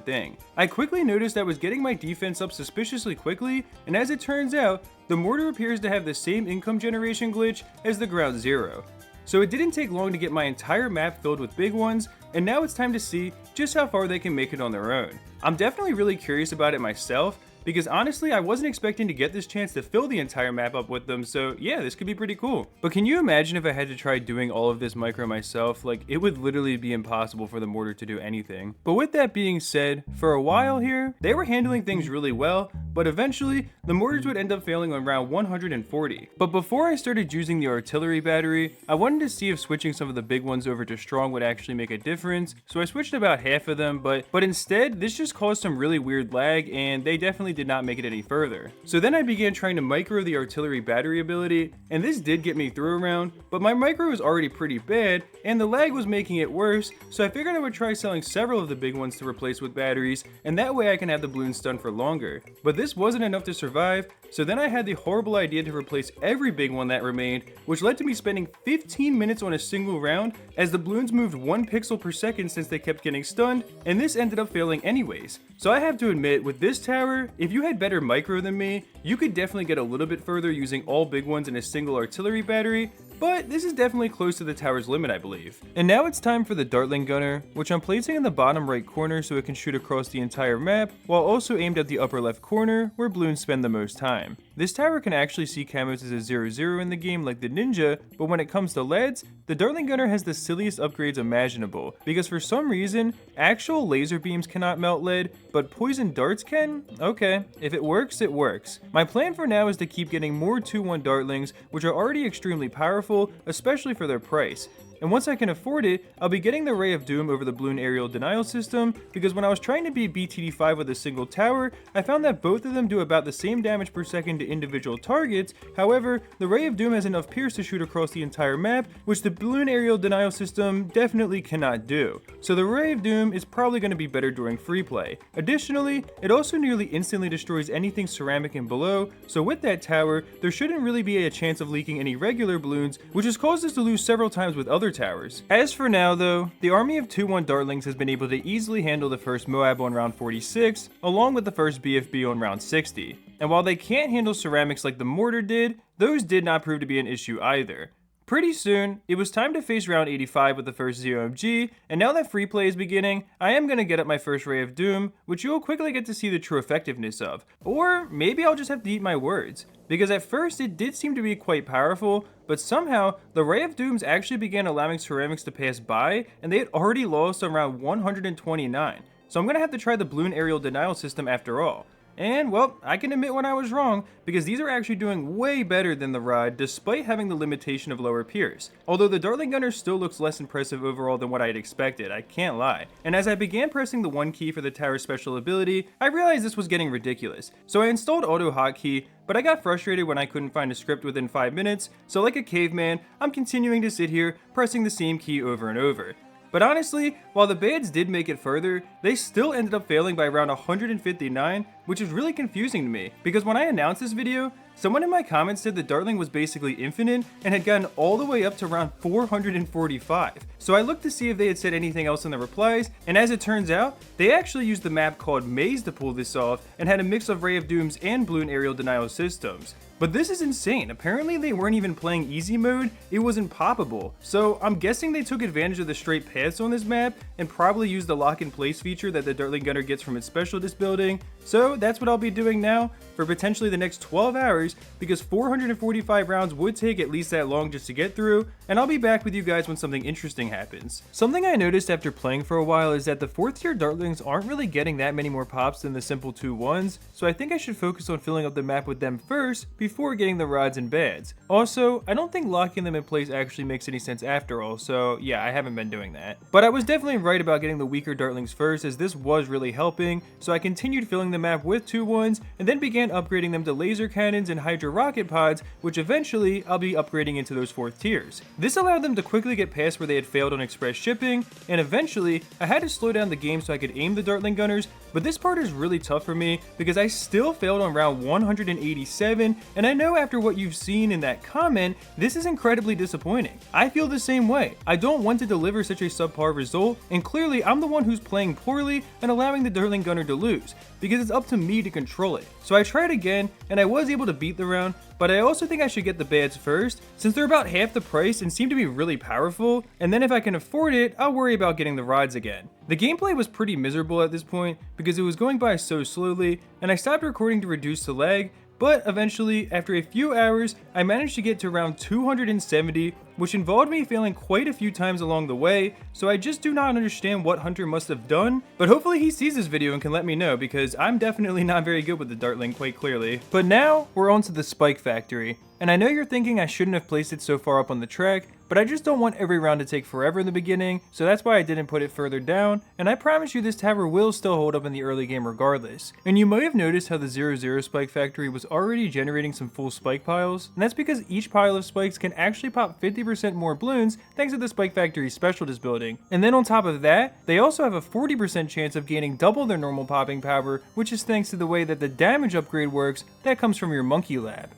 thing. I quickly noticed I was getting my defense up suspiciously quickly, and as it turns out, the mortar appears to have the same income generation glitch as the ground zero. So it didn't take long to get my entire map filled with big ones, and now it's time to see just how far they can make it on their own. I'm definitely really curious about it myself, because honestly I wasn't expecting to get this chance to fill the entire map up with them, so yeah, this could be pretty cool. But can you imagine if I had to try doing all of this micro myself? Like, it would literally be impossible for the mortar to do anything. But with that being said, for a while here, they were handling things really well, but eventually, the mortars would end up failing on round 140. But before I started using the artillery battery, I wanted to see if switching some of the big ones over to strong would actually make a difference, so I switched about half of them, but instead, this just caused some really weird lag, and they definitely did not make it any further. So then I began trying to micro the artillery battery ability, and this did get me through a round, but my micro was already pretty bad, and the lag was making it worse, so I figured I would try selling several of the big ones to replace with batteries, and that way I can have the balloons stun for longer. But this wasn't enough to survive, so then I had the horrible idea to replace every big one that remained, which led to me spending 15 minutes on a single round, as the balloons moved 1 pixel per second since they kept getting stunned, and this ended up failing anyways. So I have to admit, with this tower, if you had better micro than me, you could definitely get a little bit further using all big ones in a single artillery battery, but this is definitely close to the tower's limit, I believe. And now it's time for the Dartling gunner, which I'm placing in the bottom right corner so it can shoot across the entire map, while also aimed at the upper left corner, where balloons spend the most time. This tower can actually see camos as a 0-0 in the game like the Ninja, but when it comes to leads, the Dartling gunner has the silliest upgrades imaginable, because for some reason, actual laser beams cannot melt lead, but poison darts can? Okay, if it works, it works. My plan for now is to keep getting more 2-1 Dartlings, which are already extremely powerful, especially for their price. And once I can afford it, I'll be getting the Ray of Doom over the Bloon aerial denial system, because when I was trying to beat BTD5 with a single tower, I found that both of them do about the same damage per second to individual targets. However, the Ray of Doom has enough pierce to shoot across the entire map, which the Bloon aerial denial system definitely cannot do. So the Ray of Doom is probably going to be better during free play. Additionally, it also nearly instantly destroys anything ceramic and below, so with that tower, there shouldn't really be a chance of leaking any regular balloons, which has caused us to lose several times with other towers. As for now though, the army of 2-1 Dartlings has been able to easily handle the first Moab on round 46, along with the first BFB on round 60. And while they can't handle ceramics like the Mortar did, those did not prove to be an issue either. Pretty soon, it was time to face round 85 with the first ZOMG, and now that free play is beginning, I am going to get up my first Ray of Doom, which you will quickly get to see the true effectiveness of. Or maybe I'll just have to eat my words, because at first it did seem to be quite powerful, but somehow the Ray of Dooms actually began allowing ceramics to pass by, and they had already lost on round 129. So I'm going to have to try the Bloon aerial denial system after all. And, well, I can admit when I was wrong, because these are actually doing way better than the Rod, despite having the limitation of lower pierce. Although the Dartling gunner still looks less impressive overall than what I had expected, I can't lie. And as I began pressing the 1 key for the tower's special ability, I realized this was getting ridiculous. So I installed auto hotkey, but I got frustrated when I couldn't find a script within 5 minutes, so like a caveman, I'm continuing to sit here, pressing the same key over and over. But honestly, while the bads did make it further, they still ended up failing by around 159, which is really confusing to me, because when I announced this video, someone in my comments said the Dartling was basically infinite and had gotten all the way up to around 445. So I looked to see if they had said anything else in the replies, and as it turns out, they actually used the map called Maze to pull this off and had a mix of Ray of Dooms and Bloon aerial denial systems. But this is insane. Apparently they weren't even playing easy mode, it was impoppable. So I'm guessing they took advantage of the straight paths on this map and probably used the lock in place feature that the Dartling gunner gets from its specialist building. So that's what I'll be doing now for potentially the next 12 hours, because 445 rounds would take at least that long just to get through, and I'll be back with you guys when something interesting happens. Something I noticed after playing for a while is that the 4th tier Dartlings aren't really getting that many more pops than the simple 2-1s, so I think I should focus on filling up the map with them first before getting the rods and bads. Also, I don't think locking them in place actually makes any sense after all, so yeah, I haven't been doing that. But I was definitely right about getting the weaker Dartlings first, as this was really helping, so I continued filling the map with 2-1s, and then began upgrading them to laser cannons and Hydra rocket pods, which eventually I'll be upgrading into those 4th tiers. This allowed them to quickly get past where they had failed on express shipping, and eventually I had to slow down the game so I could aim the Dartling gunners, but this part is really tough for me because I still failed on round 187, and I know after what you've seen in that comment, this is incredibly disappointing. I feel the same way. I don't want to deliver such a subpar result, and clearly I'm the one who's playing poorly and allowing the Dartling gunner to lose, because it's up to me to control it. So I tried again, and I was able to beat the round, but I also think I should get the bads first, since they're about half the price and seem to be really powerful, and then if I can afford it, I'll worry about getting the rods again. The gameplay was pretty miserable at this point, because it was going by so slowly, and I stopped recording to reduce the lag, but eventually, after a few hours, I managed to get to around 270, which involved me failing quite a few times along the way, so I just do not understand what Hunter must have done, but hopefully he sees this video and can let me know, because I'm definitely not very good with the Dartling quite clearly. But now, we're on to the Spike Factory, and I know you're thinking I shouldn't have placed it so far up on the track, but I just don't want every round to take forever in the beginning, so that's why I didn't put it further down, and I promise you this tower will still hold up in the early game regardless. And you might have noticed how the 0-0 Spike Factory was already generating some full spike piles, and that's because each pile of spikes can actually pop 50% more bloons thanks to the Spike Factory special building. And then on top of that, they also have a 40% chance of gaining double their normal popping power, which is thanks to the way that the damage upgrade works that comes from your monkey lab.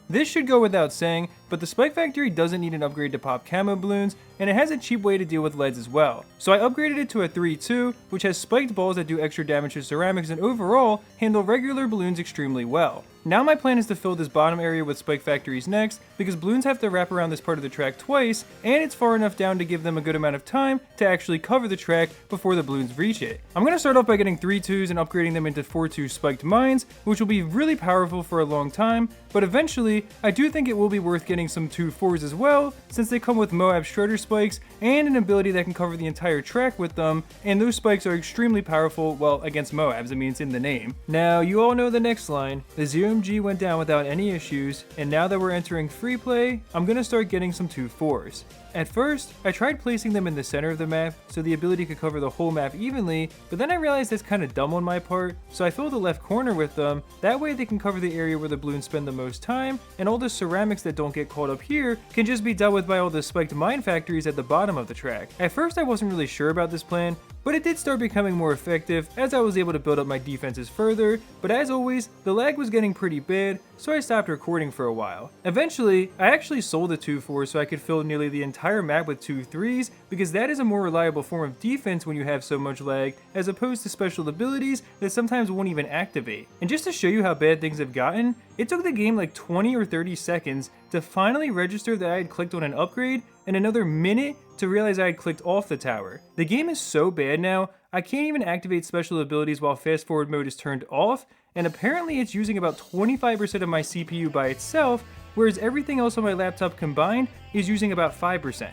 This should go without saying, but the Spike Factory doesn't need an upgrade to pop camo balloons, and it has a cheap way to deal with leads as well. So I upgraded it to a 3-2, which has spiked balls that do extra damage to ceramics and overall handle regular balloons extremely well. Now my plan is to fill this bottom area with Spike Factories next, because balloons have to wrap around this part of the track twice, and it's far enough down to give them a good amount of time to actually cover the track before the balloons reach it. I'm going to start off by getting 3-2s and upgrading them into 4-2 spiked mines, which will be really powerful for a long time, but eventually, I do think it will be worth getting some 2-4s as well, since they come with Moab Shredder spikes and an ability that can cover the entire track with them, and those spikes are extremely powerful, well, against Moabs, I mean it's in the name. Now, you all know the next line, the 0MG went down without any issues, and now that we're entering free play, I'm gonna start getting some 2-4s. At first, I tried placing them in the center of the map so the ability could cover the whole map evenly, but then I realized that's kind of dumb on my part, so I filled the left corner with them, that way they can cover the area where the balloons spend the most time, and all the ceramics that don't get caught up here can just be dealt with by all the spiked mine factories at the bottom of the track. At first I wasn't really sure about this plan, but it did start becoming more effective as I was able to build up my defenses further, but as always, the lag was getting pretty bad, so I stopped recording for a while. Eventually, I actually sold the 2-4 so I could fill nearly the entire map with 2-3s, because that is a more reliable form of defense when you have so much lag, as opposed to special abilities that sometimes won't even activate. And just to show you how bad things have gotten, it took the game like 20 or 30 seconds to finally register that I had clicked on an upgrade, and another minute to realize I had clicked off the tower. The game is so bad now, I can't even activate special abilities while fast forward mode is turned off, and apparently it's using about 25% of my CPU by itself, whereas everything else on my laptop combined is using about 5%.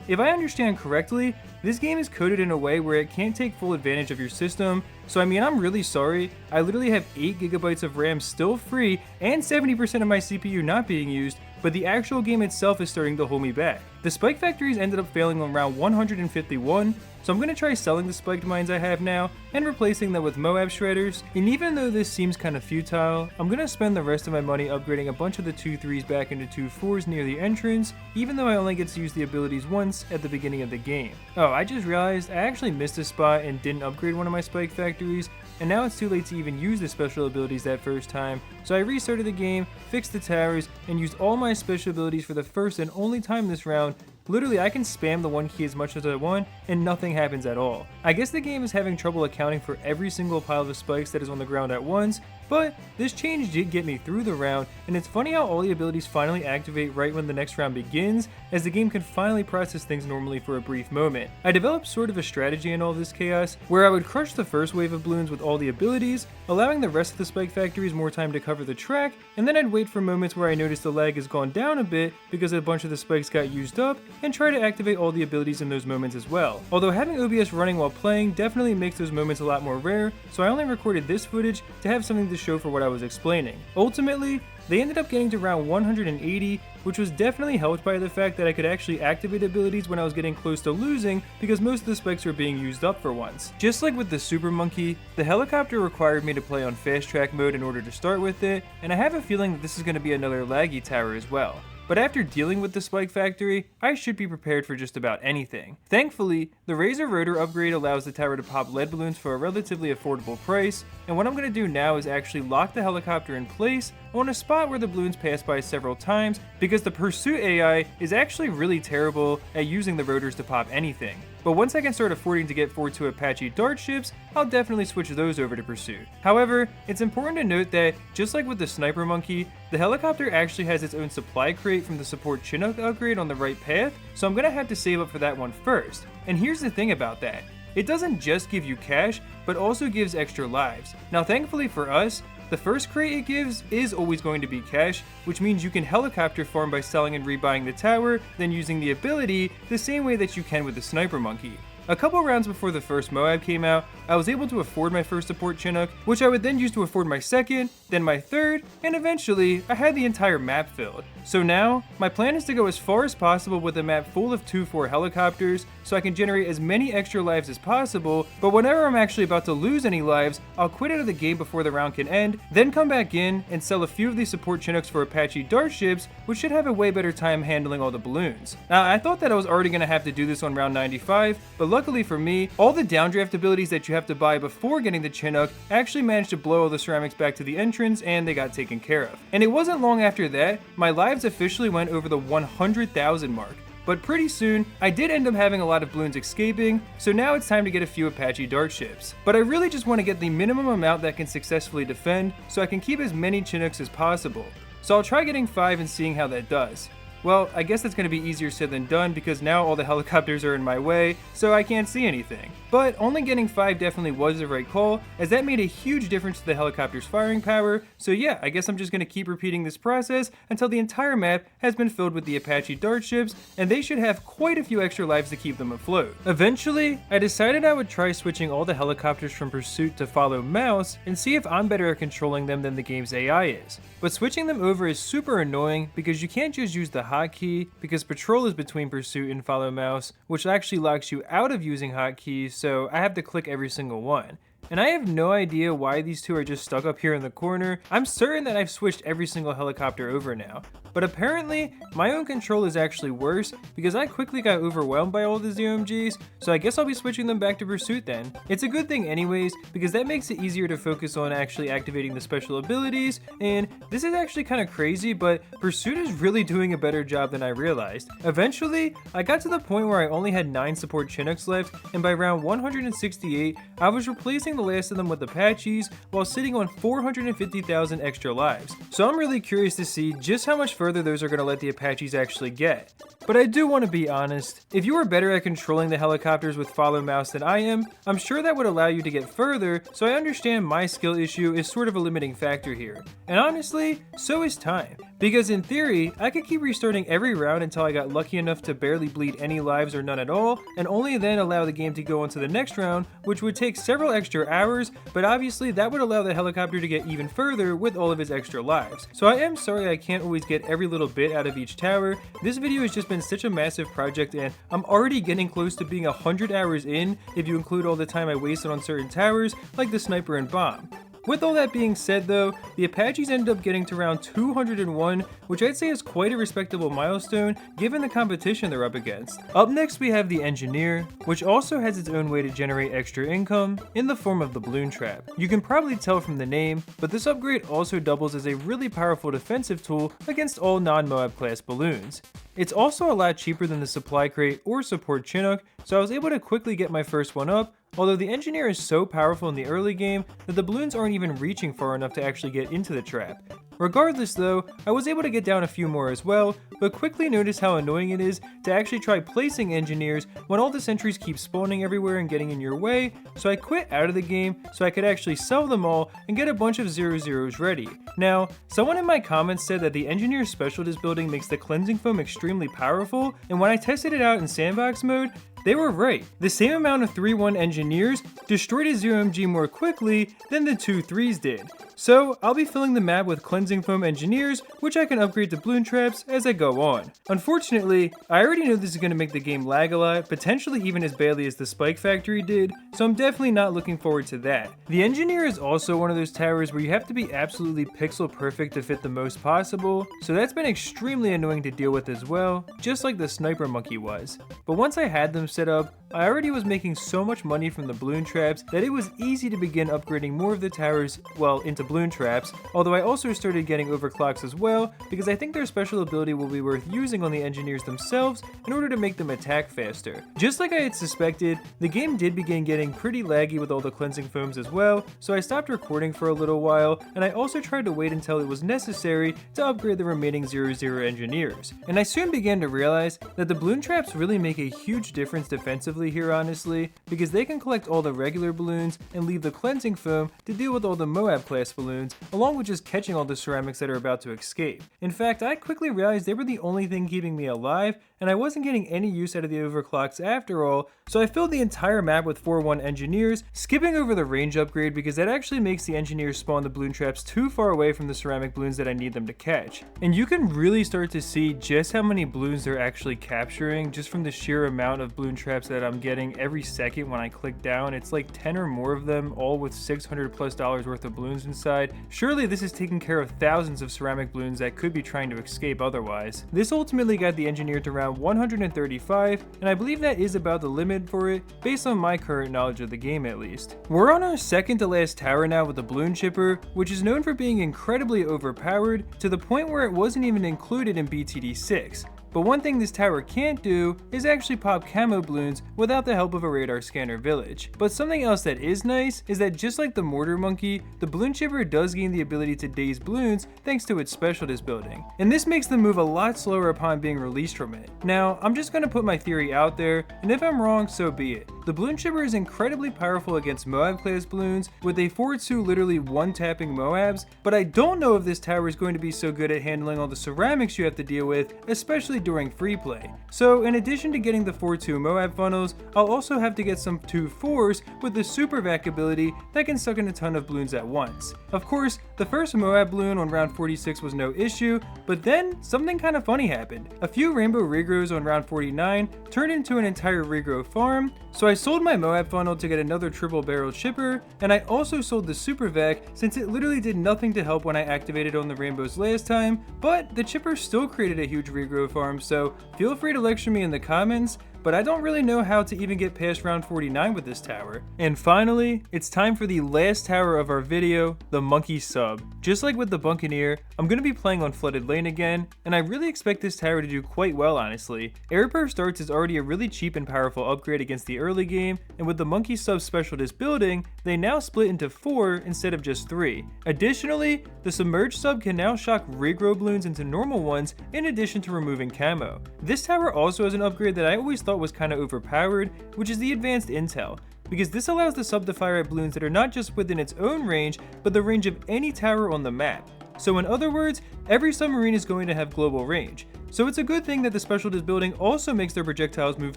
If I understand correctly, this game is coded in a way where it can't take full advantage of your system, so I mean I'm really sorry, I literally have 8GB of RAM still free and 70% of my CPU not being used, but the actual game itself is starting to hold me back. The Spike Factories ended up failing on round 151, so I'm going to try selling the spiked mines I have now and replacing them with Moab Shredders, and even though this seems kind of futile, I'm going to spend the rest of my money upgrading a bunch of the 2-3s back into 2-4s near the entrance, even though I only get to use the abilities once at the beginning of the game. Oh, I just realized I actually missed a spot and didn't upgrade one of my Spike Factories, and now it's too late to even use the special abilities that first time, so I restarted the game, fixed the towers, and used all my special abilities for the first and only time this round. Literally, I can spam the 1 key as much as I want, and nothing happens at all. I guess the game is having trouble accounting for every single pile of spikes that is on the ground at once, but this change did get me through the round, and it's funny how all the abilities finally activate right when the next round begins, as the game can finally process things normally for a brief moment. I developed sort of a strategy in all this chaos, where I would crush the first wave of balloons with all the abilities, allowing the rest of the Spike Factories more time to cover the track, and then I'd wait for moments where I noticed the lag has gone down a bit because a bunch of the spikes got used up, and try to activate all the abilities in those moments as well. Although having OBS running while playing definitely makes those moments a lot more rare, so I only recorded this footage to have something to show for what I was explaining. Ultimately, they ended up getting to round 180, which was definitely helped by the fact that I could actually activate abilities when I was getting close to losing because most of the spikes were being used up for once. Just like with the Super Monkey, the helicopter required me to play on fast track mode in order to start with it, and I have a feeling that this is going to be another laggy tower as well. But after dealing with the Spike Factory, I should be prepared for just about anything. Thankfully, the Razor Rotor upgrade allows the tower to pop lead balloons for a relatively affordable price, and what I'm going to do now is actually lock the helicopter in place on a spot where the balloons pass by several times, because the Pursuit AI is actually really terrible at using the rotors to pop anything. But once I can start affording to get 4-2 Apache Dart ships, I'll definitely switch those over to Pursuit. However, it's important to note that, just like with the Sniper Monkey, the helicopter actually has its own supply crate from the Support Chinook upgrade on the right path, so I'm going to have to save up for that one first. And here's the thing about that. It doesn't just give you cash, but also gives extra lives. Now thankfully for us, the The first crate it gives is always going to be cash, which means you can helicopter farm by selling and rebuying the tower, then using the ability the same way that you can with the sniper monkey. A couple rounds before the first Moab came out, I was able to afford my first support Chinook, which I would then use to afford my second, then my third, and eventually I had the entire map filled. So now, my plan is to go as far as possible with a map full of 2-4 helicopters, so I can generate as many extra lives as possible, but whenever I'm actually about to lose any lives, I'll quit out of the game before the round can end, then come back in and sell a few of these support Chinooks for Apache Dart ships, which should have a way better time handling all the balloons. Now, I thought that I was already going to have to do this on round 95, but luckily for me, all the downdraft abilities that you have to buy before getting the Chinook actually managed to blow all the ceramics back to the entrance and they got taken care of. And it wasn't long after that, my lives officially went over the 100,000 mark. But pretty soon, I did end up having a lot of balloons escaping, so now it's time to get a few Apache Dart ships. But I really just want to get the minimum amount that can successfully defend, so I can keep as many Chinooks as possible. So I'll try getting 5 and seeing how that does. Well, I guess that's going to be easier said than done because now all the helicopters are in my way, so I can't see anything. But only getting 5 definitely was the right call, as that made a huge difference to the helicopter's firing power, so yeah, I guess I'm just going to keep repeating this process until the entire map has been filled with the Apache Dart ships, and they should have quite a few extra lives to keep them afloat. Eventually, I decided I would try switching all the helicopters from Pursuit to Follow Mouse and see if I'm better at controlling them than the game's AI is. But switching them over is super annoying because you can't just use the hotkey, because Patrol is between Pursuit and Follow Mouse, which actually locks you out of using hotkeys, so I have to click every single one. And I have no idea why these two are just stuck up here in the corner. I'm certain that I've switched every single helicopter over now. But apparently, my own control is actually worse because I quickly got overwhelmed by all the ZOMGs, so I guess I'll be switching them back to Pursuit then. It's a good thing anyways, because that makes it easier to focus on actually activating the special abilities, and this is actually kind of crazy, but Pursuit is really doing a better job than I realized. Eventually, I got to the point where I only had 9 support Chinooks left, and by round 168, I was replacing the last of them with Apaches while sitting on 450,000 extra lives. So I'm really curious to see just how much further those are going to let the Apaches actually get. But I do want to be honest, if you are better at controlling the helicopters with Follow Mouse than I am, I'm sure that would allow you to get further, so I understand my skill issue is sort of a limiting factor here. And honestly, so is time. Because in theory, I could keep restarting every round until I got lucky enough to barely bleed any lives or none at all, and only then allow the game to go on to the next round, which would take several extra hours, but obviously that would allow the helicopter to get even further with all of his extra lives. So I am sorry I can't always get every little bit out of each tower. This video has just been such a massive project, and I'm already getting close to being 100 hours in if you include all the time I wasted on certain towers, like the sniper and bomb. With all that being said though, the Apaches ended up getting to round 201, which I'd say is quite a respectable milestone given the competition they're up against. Up next we have the Engineer, which also has its own way to generate extra income in the form of the Balloon Trap. You can probably tell from the name, but this upgrade also doubles as a really powerful defensive tool against all non-Moab class balloons. It's also a lot cheaper than the Supply Crate or Support Chinook, so I was able to quickly get my first one up, although the Engineer is so powerful in the early game that the balloons aren't even reaching far enough to actually get into the trap. Regardless though, I was able to get down a few more as well, but quickly noticed how annoying it is to actually try placing engineers when all the sentries keep spawning everywhere and getting in your way, so I quit out of the game so I could actually sell them all and get a bunch of 0-0s ready. Now, someone in my comments said that the Engineer's special disbuilding makes the cleansing foam extremely powerful, and when I tested it out in sandbox mode, they were right. The same amount of 3-1 engineers destroyed a 0MG more quickly than the 2 3s did. So I'll be filling the map with cleansing foam engineers, which I can upgrade to balloon traps as I go on. Unfortunately, I already know this is going to make the game lag a lot, potentially even as badly as the Spike Factory did, so I'm definitely not looking forward to that. The Engineer is also one of those towers where you have to be absolutely pixel perfect to fit the most possible, so that's been extremely annoying to deal with as well, just like the Sniper Monkey was. But once I had them set up, I already was making so much money from the balloon traps that it was easy to begin upgrading more of the towers, well, into balloon traps, although I also started started getting overclocks as well, because I think their special ability will be worth using on the engineers themselves in order to make them attack faster. Just like I had suspected, the game did begin getting pretty laggy with all the cleansing foams as well, so I stopped recording for a little while, and I also tried to wait until it was necessary to upgrade the remaining 0-0 engineers. And I soon began to realize that the balloon traps really make a huge difference defensively here, honestly, because they can collect all the regular balloons and leave the cleansing foam to deal with all the Moab class balloons, along with just catching all the ceramics that are about to escape. In fact, I quickly realized they were the only thing keeping me alive, and I wasn't getting any use out of the overclocks after all, so I filled the entire map with 4-1 engineers, skipping over the range upgrade because that actually makes the engineers spawn the balloon traps too far away from the ceramic balloons that I need them to catch. And you can really start to see just how many balloons they're actually capturing just from the sheer amount of balloon traps that I'm getting every second when I click down. It's like 10 or more of them, all with $600+ worth of balloons inside. Surely this is taking care of thousands of ceramic balloons that could be trying to escape otherwise. This ultimately got the engineer to round 135, and I believe that is about the limit for it, based on my current knowledge of the game at least. We're on our second to last tower now with the Bloonchipper, which is known for being incredibly overpowered to the point where it wasn't even included in BTD6. But one thing this tower can't do is actually pop camo balloons without the help of a radar scanner village. But something else that is nice is that just like the Mortar monkey, the Bloonchipper does gain the ability to daze balloons thanks to its specialist building. And this makes them move a lot slower upon being released from it. Now, I'm just going to put my theory out there, and if I'm wrong, so be it. The Bloonchipper is incredibly powerful against Moab class balloons, with a 4-2 literally one-tapping Moabs, but I don't know if this tower is going to be so good at handling all the ceramics you have to deal with, especially during free play. So in addition to getting the 4-2 Moab funnels, I'll also have to get some 2-4s with the Super Vac ability that can suck in a ton of balloons at once. Of course, the first Moab balloon on round 46 was no issue, but then something kind of funny happened. A few rainbow regrows on round 49 turned into an entire regrow farm, so I sold my Moab funnel to get another triple barreled chipper, and I also sold the Super Vac since it literally did nothing to help when I activated on the rainbows last time, but the chipper still created a huge regrow farm, so feel free to lecture me in the comments, but I don't really know how to even get past round 49 with this tower. And finally, it's time for the last tower of our video, the Monkey Sub. Just like with the Buccaneer, I'm going to be playing on Flooded Lane again, and I really expect this tower to do quite well, honestly. Airburst Darts is already a really cheap and powerful upgrade against the early game, and with the Monkey Sub specialist building, they now split into 4 instead of just 3. Additionally, the Submerged Sub can now shock regrow balloons into normal ones in addition to removing camo. This tower also has an upgrade that I always thought was kind of overpowered, which is the Advanced Intel, because this allows the sub to fire at balloons that are not just within its own range, but the range of any tower on the map. So in other words, every submarine is going to have global range. So it's a good thing that the specialist building also makes their projectiles move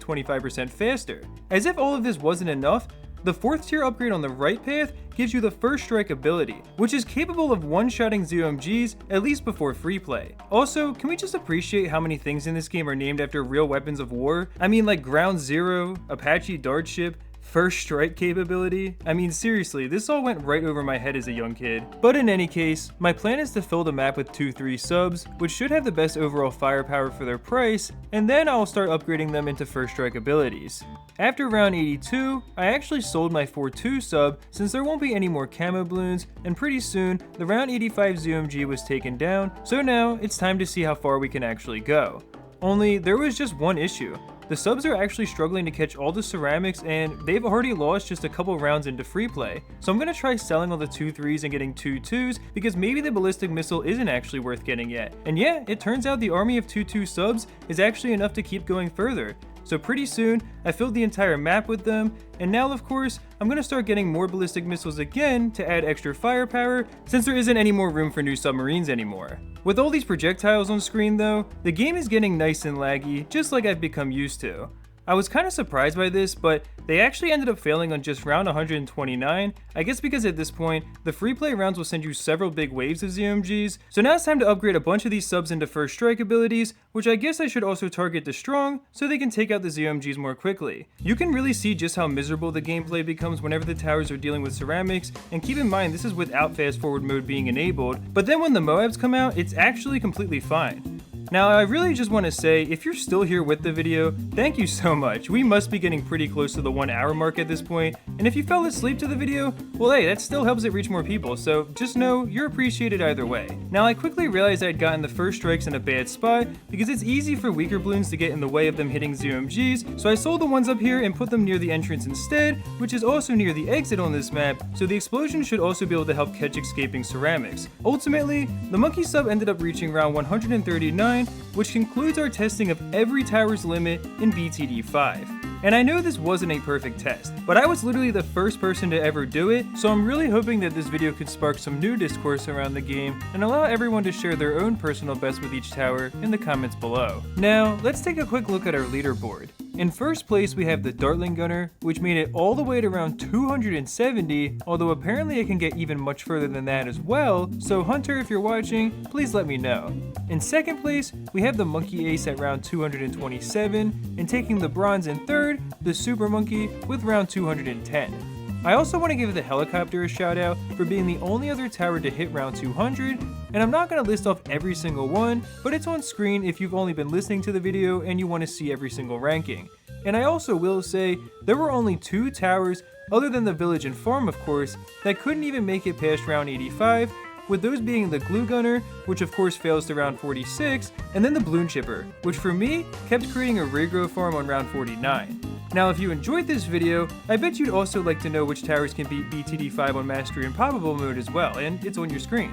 25% faster. As if all of this wasn't enough, the 4th tier upgrade on the right path gives you the First Strike ability, which is capable of one-shotting ZOMGs at least before free play. Also, can we just appreciate how many things in this game are named after real weapons of war? I mean, like Ground Zero, Apache Dart Ship, First Strike capability? I mean, seriously, this all went right over my head as a young kid. But in any case, my plan is to fill the map with 2-3 subs, which should have the best overall firepower for their price, and then I'll start upgrading them into First Strike abilities. After round 82, I actually sold my 4-2 sub since there won't be any more camo balloons, and pretty soon, the round 85 ZOMG was taken down, so now it's time to see how far we can actually go. Only, there was just one issue. The subs are actually struggling to catch all the ceramics, and they've already lost just a couple rounds into free play. So I'm going to try selling all the 2-3s and getting 2-2s, because maybe the ballistic missile isn't actually worth getting yet. And yeah, it turns out the army of 2-2 subs is actually enough to keep going further. So pretty soon, I filled the entire map with them, and now of course, I'm going to start getting more ballistic missiles again to add extra firepower, since there isn't any more room for new submarines anymore. With all these projectiles on screen though, the game is getting nice and laggy, just like I've become used to. I was kind of surprised by this, but they actually ended up failing on just round 129, I guess because at this point, the free play rounds will send you several big waves of ZOMGs, so now it's time to upgrade a bunch of these subs into First Strike abilities, which I guess I should also target the strong, so they can take out the ZOMGs more quickly. You can really see just how miserable the gameplay becomes whenever the towers are dealing with ceramics, and keep in mind this is without fast forward mode being enabled, but then when the Moabs come out, it's actually completely fine. Now, I really just want to say, if you're still here with the video, thank you so much. We must be getting pretty close to the 1 hour mark at this point, and if you fell asleep to the video, well hey, that still helps it reach more people, so just know you're appreciated either way. Now, I quickly realized I'd gotten the first strikes in a bad spot, because it's easy for weaker balloons to get in the way of them hitting ZOMGs, so I sold the ones up here and put them near the entrance instead, which is also near the exit on this map, so the explosion should also be able to help catch escaping ceramics. Ultimately, the monkey sub ended up reaching round 139, which concludes our testing of every tower's limit in BTD5. And I know this wasn't a perfect test, but I was literally the first person to ever do it, so I'm really hoping that this video could spark some new discourse around the game and allow everyone to share their own personal best with each tower in the comments below. Now, let's take a quick look at our leaderboard. In first place, we have the Dartling gunner, which made it all the way to round 270, although apparently it can get even much further than that as well, so Hunter, if you're watching, please let me know. In second place, we have the Monkey Ace at round 227, and taking the bronze in third, the Super Monkey with round 210. I also want to give the helicopter a shout out for being the only other tower to hit round 200, and I'm not going to list off every single one, but it's on screen if you've only been listening to the video and you want to see every single ranking. And I also will say, there were only 2 towers, other than the village and farm of course, that couldn't even make it past round 85, with those being the Glue Gunner, which of course fails to round 46, and then the Bloonchipper, which for me, kept creating a regrow farm on round 49. Now if you enjoyed this video, I bet you'd also like to know which towers can beat BTD5 on Mastery Impoppable mode as well, and it's on your screen.